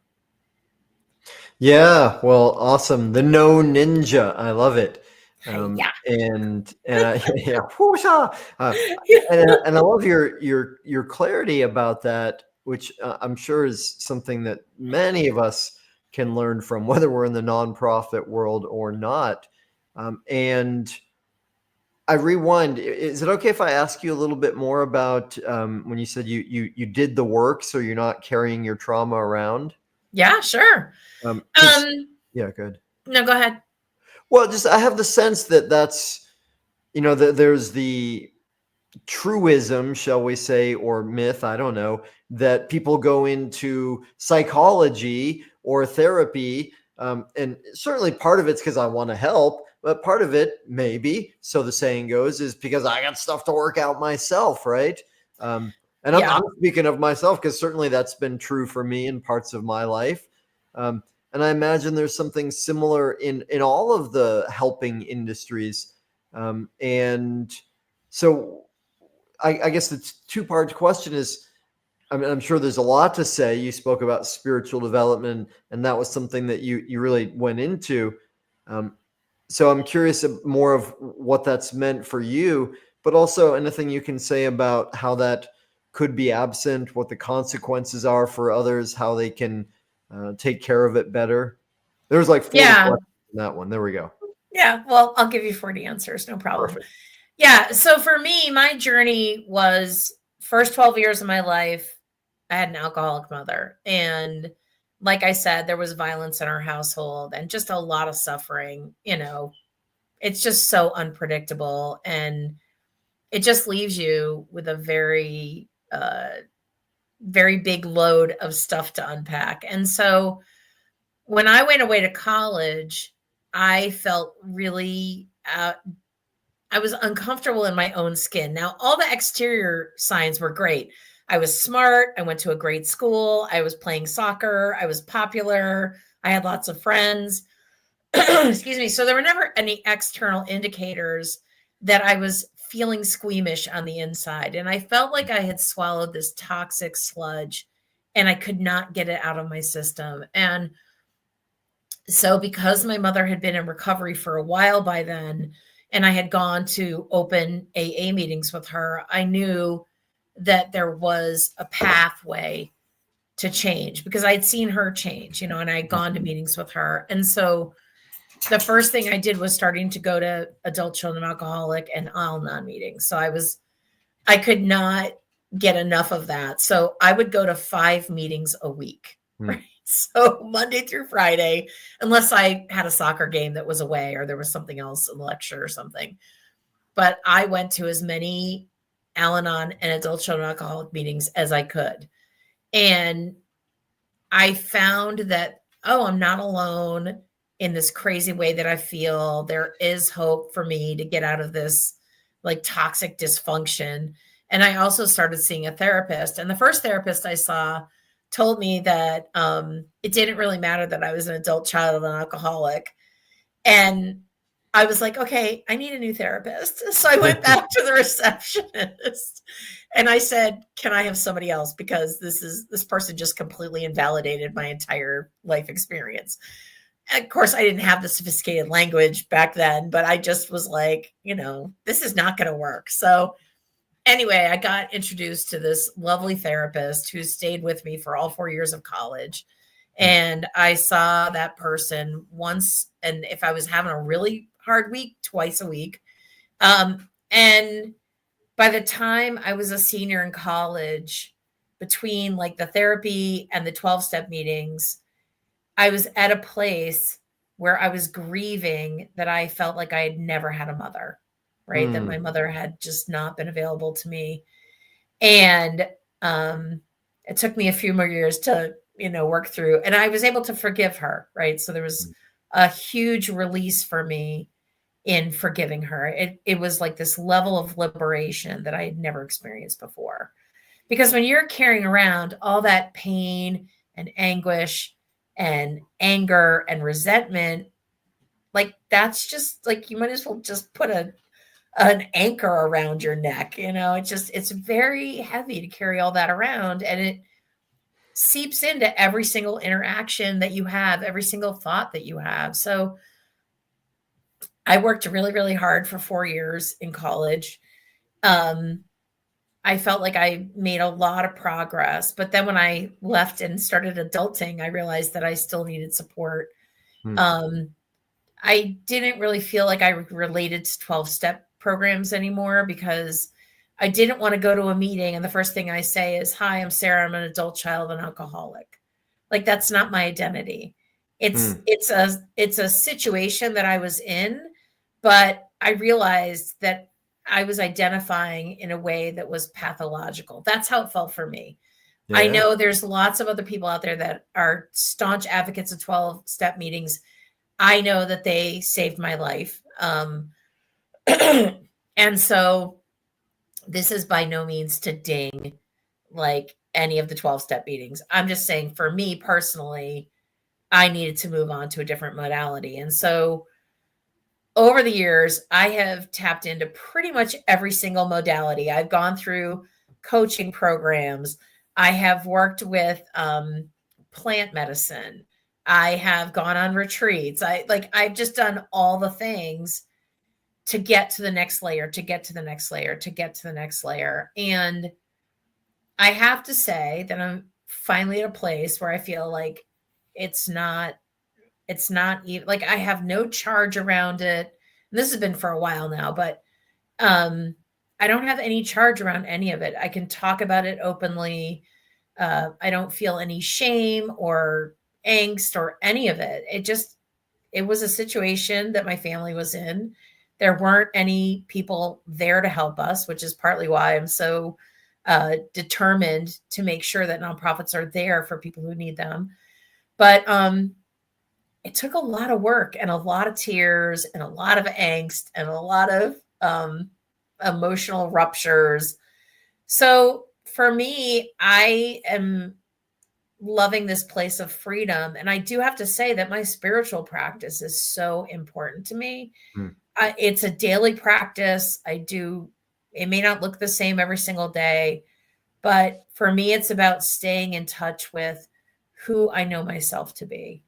Yeah, well, awesome. The no ninja. I love it. Yeah. And I, yeah, whoosha. And I love your clarity about that, which I'm sure is something that many of us can learn from, whether we're in the nonprofit world or not. And I rewind. Is it okay if I ask you a little bit more about when you said you did the work, so you're not carrying your trauma around? Yeah, sure. Yeah, good. No, go ahead. Well, just I have the sense that that's, you know, there's the truism, shall we say, or myth, I don't know, that people go into psychology or therapy. And certainly part of it's because I want to help, but part of it maybe, so the saying goes, is because I got stuff to work out myself, right? And I'm speaking of myself because certainly that's been true for me in parts of my life. And I imagine there's something similar in all of the helping industries. And so I guess the two-part question is, I mean, I'm sure there's a lot to say. You spoke about spiritual development, and that was something that you really went into. So I'm curious more of what that's meant for you, but also anything you can say about how that could be absent, what the consequences are for others, how they can take care of it better. There's like 40 questions in that one. There we go. Yeah. Well, I'll give you 40 answers. No problem. Perfect. Yeah. So for me, my journey was first 12 years of my life, I had an alcoholic mother. And like I said, there was violence in our household and just a lot of suffering. You know, it's just so unpredictable. And it just leaves you with a very, very big load of stuff to unpack. And so when I went away to college, I felt really I was uncomfortable in my own skin. Now, all the exterior signs were great. I was smart. I went to a great school. I was playing soccer. I was popular. I had lots of friends. Excuse me. So there were never any external indicators that I was feeling squeamish on the inside. And I felt like I had swallowed this toxic sludge and I could not get it out of my system. And so because my mother had been in recovery for a while by then, and I had gone to open AA meetings with her, I knew that there was a pathway to change because I'd seen her change, and I had gone to meetings with her. And so the first thing I did was starting to go to adult children of alcoholic and Al-Anon meetings. So I could not get enough of that. So I would go to 5 meetings a week, right? So Monday through Friday, unless I had a soccer game that was away or there was something else, a lecture or something. But I went to as many Al-Anon and adult children of alcoholic meetings as I could. And I found that, I'm not alone in this crazy way that I feel. There is hope for me to get out of this like toxic dysfunction. And I also started seeing a therapist. And the first therapist I saw told me that it didn't really matter that I was an adult child of an alcoholic. And I was like, okay, I need a new therapist. So I went back to the receptionist and I said, can I have somebody else? Because this person just completely invalidated my entire life experience. And of course, I didn't have the sophisticated language back then, but I just was like, this is not going to work. So anyway, I got introduced to this lovely therapist who stayed with me for all 4 years of college. And I saw that person once, and if I was having a really hard week, twice a week. And by the time I was a senior in college, between like the therapy and the 12-step meetings, I was at a place where I was grieving that I felt like I had never had a mother, right? That my mother had just not been available to me. And it took me a few more years to, work through, and I was able to forgive her, right? So there was a huge release for me in forgiving her. It was like this level of liberation that I had never experienced before. Because when you're carrying around all that pain and anguish and anger and resentment, like that's just like, you might as well just put an anchor around your neck. It's very heavy to carry all that around, and it seeps into every single interaction that you have, every single thought that you have. So I worked really, really hard for 4 years in college. I felt like I made a lot of progress, but then when I left and started adulting, I realized that I still needed support. I didn't really feel like I related to 12-step programs anymore because I didn't want to go to a meeting and the first thing I say is, hi, I'm Sarah. I'm an adult child of an alcoholic. Like, that's not my identity. It's a situation that I was in, but I realized that I was identifying in a way that was pathological. That's how it felt for me. Yeah. I know there's lots of other people out there that are staunch advocates of 12-step meetings. I know that they saved my life. And so this is by no means to ding like any of the 12-step meetings. I'm just saying, for me personally, I needed to move on to a different modality. And so over the years, I have tapped into pretty much every single modality. I've gone through coaching programs. I have worked with plant medicine. I have gone on retreats. I've just done all the things to get to the next layer, to get to the next layer, to get to the next layer. And I have to say that I'm finally at a place where I feel like it's not even like I have no charge around it. And this has been for a while now, but I don't have any charge around any of it. I can talk about it openly. I don't feel any shame or angst or any of it. It was a situation that my family was in. There weren't any people there to help us, which is partly why I'm so determined to make sure that nonprofits are there for people who need them. But it took a lot of work and a lot of tears and a lot of angst and a lot of emotional ruptures. So for me, I am loving this place of freedom. And I do have to say that my spiritual practice is so important to me. It's a daily practice. It may not look the same every single day, but for me, it's about staying in touch with who I know myself to be,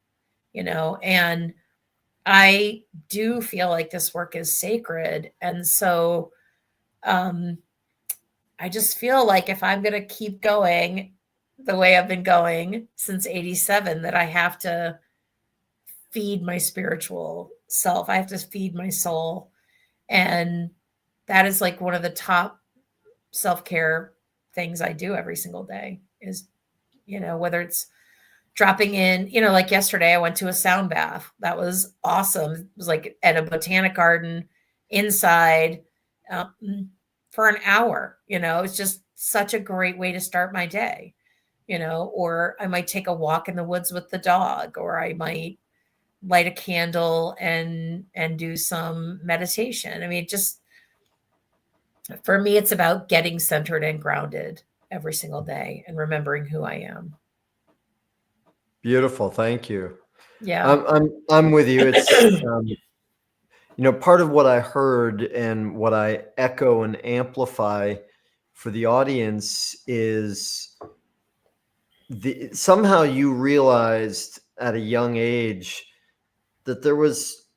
and I do feel like this work is sacred. And so I just feel like if I'm going to keep going the way I've been going since 87, that I have to feed my spiritual self. I have to feed my soul. And that is like one of the top self-care things I do every single day is, whether it's dropping in, like yesterday, I went to a sound bath. That was awesome. It was like at a botanic garden inside for an hour. It's just such a great way to start my day, or I might take a walk in the woods with the dog, or I might light a candle and do some meditation. I mean, for me, it's about getting centered and grounded every single day and remembering who I am. Beautiful. Thank you. Yeah. I'm with you. It's, part of what I heard and what I echo and amplify for the audience is somehow you realized at a young age that there was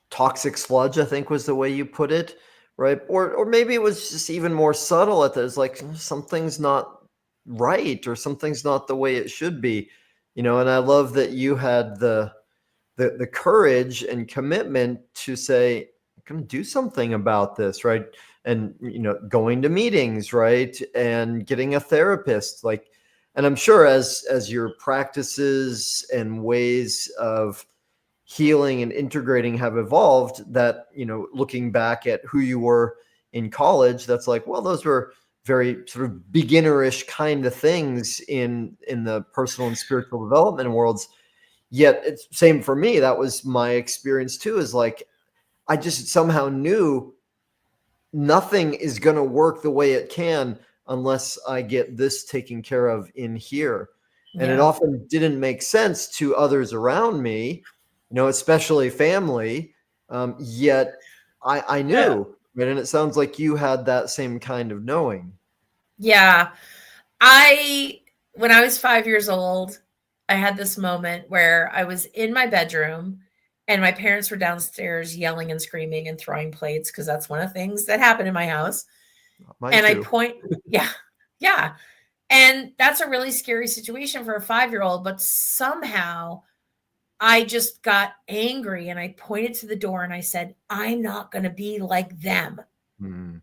toxic sludge, I think was the way you put it, right? Or maybe it was just even more subtle at there's like something's not right or something's not the way it should be, and I love that you had the courage and commitment to say, I'm going to do something about this, right? And, going to meetings, right? And getting a therapist, and I'm sure as your practices and ways of healing and integrating have evolved, that, looking back at who you were in college, that's like, well, those were very sort of beginnerish kind of things in the personal and spiritual development worlds. Yet it's same for me. That was my experience too, is like, I just somehow knew nothing is going to work the way it can unless I get this taken care of in here. And it often didn't make sense to others around me, especially family. Yet I knew, right? And it sounds like you had that same kind of knowing. Yeah. When I was 5 years old, I had this moment where I was in my bedroom and my parents were downstairs yelling and screaming and throwing plates, because that's one of the things that happened in my house. Mine too. Yeah. And that's a really scary situation for a 5-year-old, but somehow I just got angry and I pointed to the door and I said, I'm not going to be like them.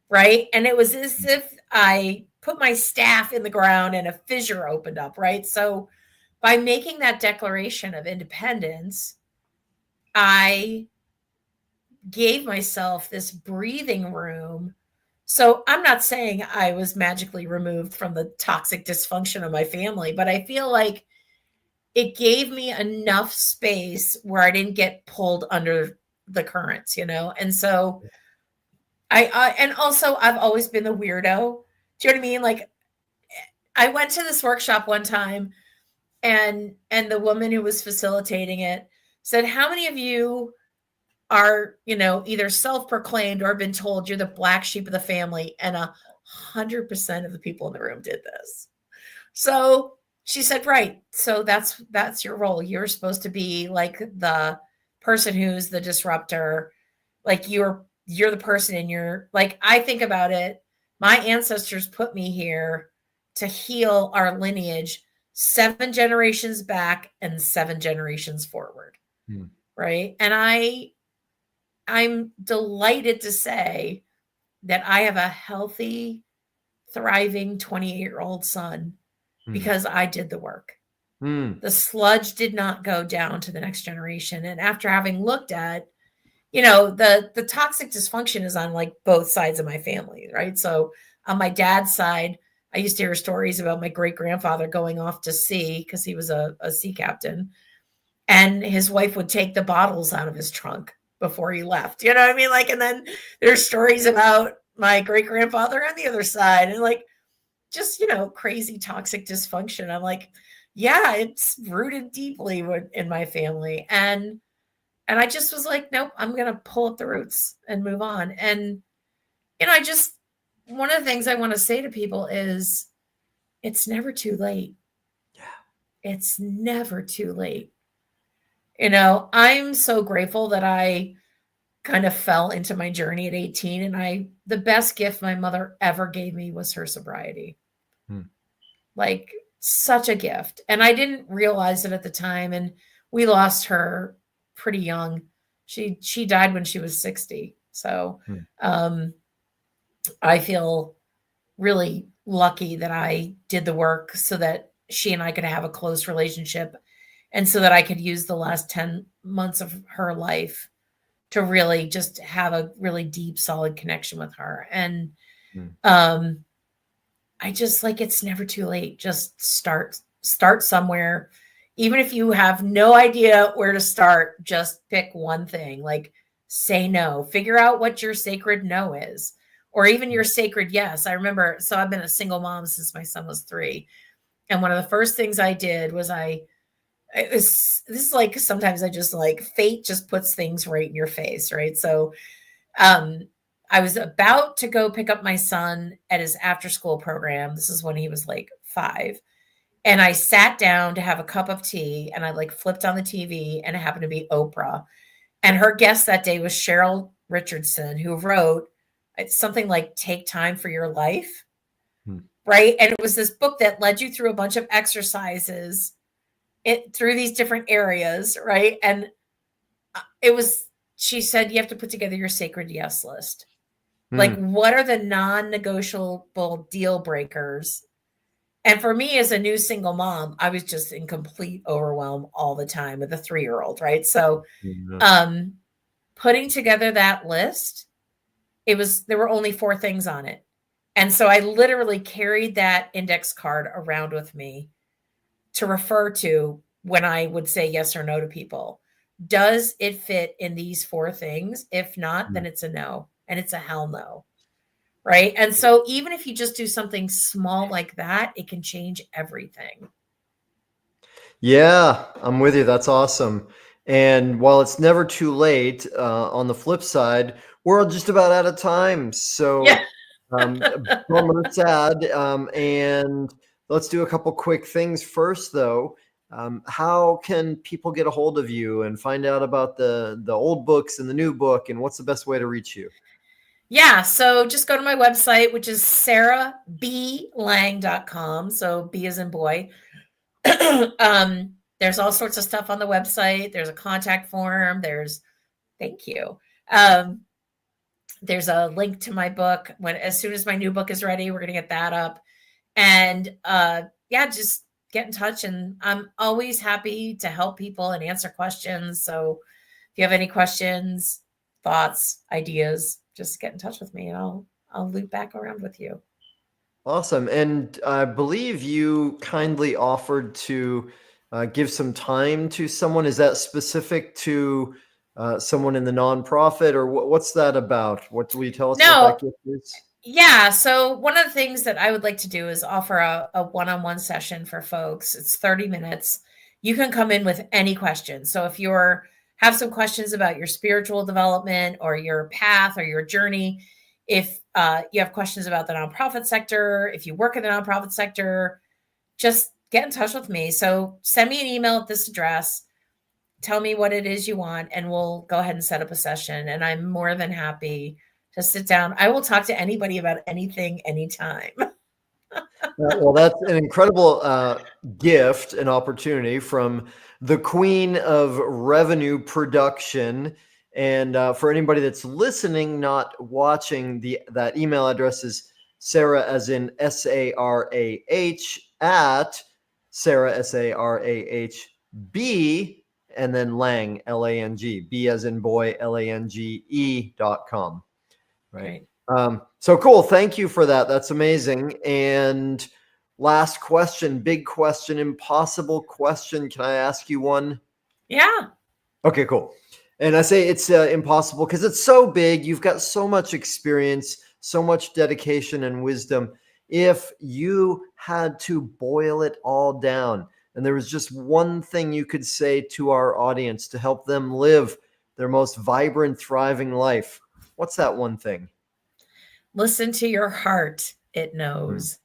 Right. And it was as if I put my staff in the ground and a fissure opened up. Right. So by making that declaration of independence, I gave myself this breathing room. So I'm not saying I was magically removed from the toxic dysfunction of my family, but I feel like it gave me enough space where I didn't get pulled under the currents, And so and also I've always been the weirdo. Do you know what I mean? Like, I went to this workshop one time and the woman who was facilitating it said, how many of you are, either self-proclaimed or been told you're the black sheep of the family? And 100% of the people in the room did this. So she said, right. So that's your role. You're supposed to be like the person who's the disruptor. Like you're the person in your, like, I think about it. My ancestors put me here to heal our lineage 7 generations back and 7 generations forward. Right. And I'm delighted to say that I have a healthy, thriving 28-year-old son because I did the work. The sludge did not go down to the next generation. And after having looked at, the toxic dysfunction is on like both sides of my family, right? So on my dad's side, I used to hear stories about my great grandfather going off to sea because he was a sea captain, and his wife would take the bottles out of his trunk before he left. You know what I mean? Like, and then there's stories about my great grandfather on the other side, and like, just, crazy toxic dysfunction. I'm like, yeah, it's rooted deeply in my family. And I just was like, nope, I'm going to pull up the roots and move on. And, one of the things I want to say to people is it's never too late. Yeah. It's never too late. I'm so grateful that I kind of fell into my journey at 18. And the best gift my mother ever gave me was her sobriety. Like, such a gift. And I didn't realize it at the time. And we lost her pretty young. She died when she was 60. So I feel really lucky that I did the work so that she and I could have a close relationship, and so that I could use the last 10 months of her life to really just have a really deep, solid connection with her. And I just, like, it's never too late. Just start somewhere. Even if you have no idea where to start, just pick one thing. Like, say no. Figure out what your sacred no is, or even your sacred yes. I remember, so I've been a single mom since my son was 3. And one of the first things I did was this is like, sometimes I just, like, fate just puts things right in your face, right? So I was about to go pick up my son at his after school program. This is when he was like 5. And I sat down to have a cup of tea, and I, like, flipped on the TV, and it happened to be Oprah. And her guest that day was Cheryl Richardson, who wrote something like Take Time for Your Life. Right. And it was this book that led you through a bunch of exercises through these different areas. Right. And she said, you have to put together your sacred yes list. Like, what are the non-negotiable deal breakers? And for me, as a new single mom, I was just in complete overwhelm all the time with a 3-year-old. Right. So putting together that list, there were only 4 things on it. And so I literally carried that index card around with me to refer to when I would say yes or no to people. Does it fit in these 4 things? If not, then it's a no, and it's a hell no. Right. And so even if you just do something small like that, it can change everything. Yeah, I'm with you. That's awesome. And while it's never too late, on the flip side, we're just about out of time. So Yeah. bummer, sad. And let's do a couple quick things first, though. How can people get a hold of you and find out about the old books and the new book, and what's the best way to reach you? Yeah, so just go to my website, which is sarahblange.com. So B as in boy. There's all sorts of stuff on the website. There's a contact form. Thank you. There's a link to my book. As soon as my new book is ready, we're going to get that up. And just get in touch. And I'm always happy to help people and answer questions. So if you have any questions, thoughts, ideas, just get in touch with me, and I'll loop back around with you. Awesome. And I believe you kindly offered to give some time to someone. Is that specific to someone in the nonprofit, or what's that about? What will you tell us what that gift is? Yeah. So one of the things that I would like to do is offer a one-on-one session for folks. It's 30 minutes. You can come in with any questions. So if have some questions about your spiritual development or your path or your journey, if you have questions about the nonprofit sector, if you work in the nonprofit sector, just get in touch with me. So send me an email at this address, tell me what it is you want, and we'll go ahead and set up a session. And I'm more than happy to sit down. I will talk to anybody about anything, anytime. Well, that's an incredible gift and opportunity from the queen of revenue production. And for anybody that's listening, not watching, that email address is Sarah, as in SARAH, at Sarah, SARAHB, and then Lange, LANG, B as in boy, LANGE.com. Right. So cool. Thank you for that. That's amazing. And last question, big question, impossible question. Can I ask you one? Yeah. Okay, cool. And I say it's impossible because it's so big. You've got so much experience, so much dedication and wisdom. If you had to boil it all down, and there was just one thing you could say to our audience to help them live their most vibrant, thriving life, what's that one thing? Listen to your heart. It knows.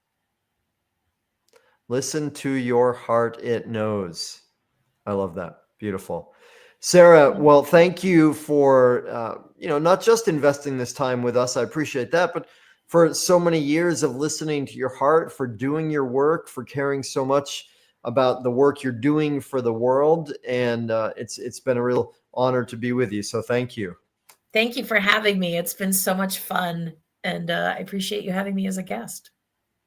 Listen to your heart. It knows. I love that. Beautiful. Sarah, well, thank you for, not just investing this time with us. I appreciate that, but for so many years of listening to your heart, for doing your work, for caring so much about the work you're doing for the world. And it's been a real honor to be with you. So thank you. Thank you for having me. It's been so much fun. And I appreciate you having me as a guest.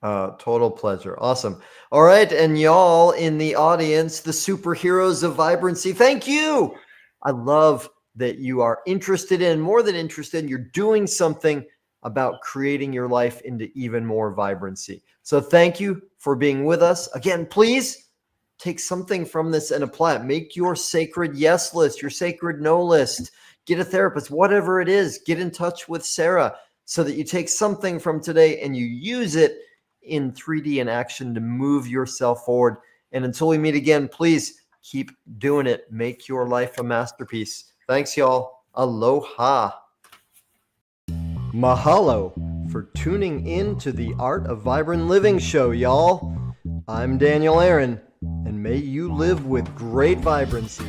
Total pleasure. Awesome. All right. And y'all in the audience, the superheroes of vibrancy, thank you. I love that you are interested in, more than interested, you're doing something about creating your life into even more vibrancy. So thank you for being with us. Again, please take something from this and apply it. Make your sacred yes list, your sacred no list. Get a therapist, whatever it is. Get in touch with Sarah so that you take something from today and you use it in 3D in action to move yourself forward. And until we meet again, please keep doing it. Make your life a masterpiece. Thanks, y'all. Aloha. Mahalo for tuning in to the Art of Vibrant Living show, y'all. I'm Daniel Aaron, and may you live with great vibrancy.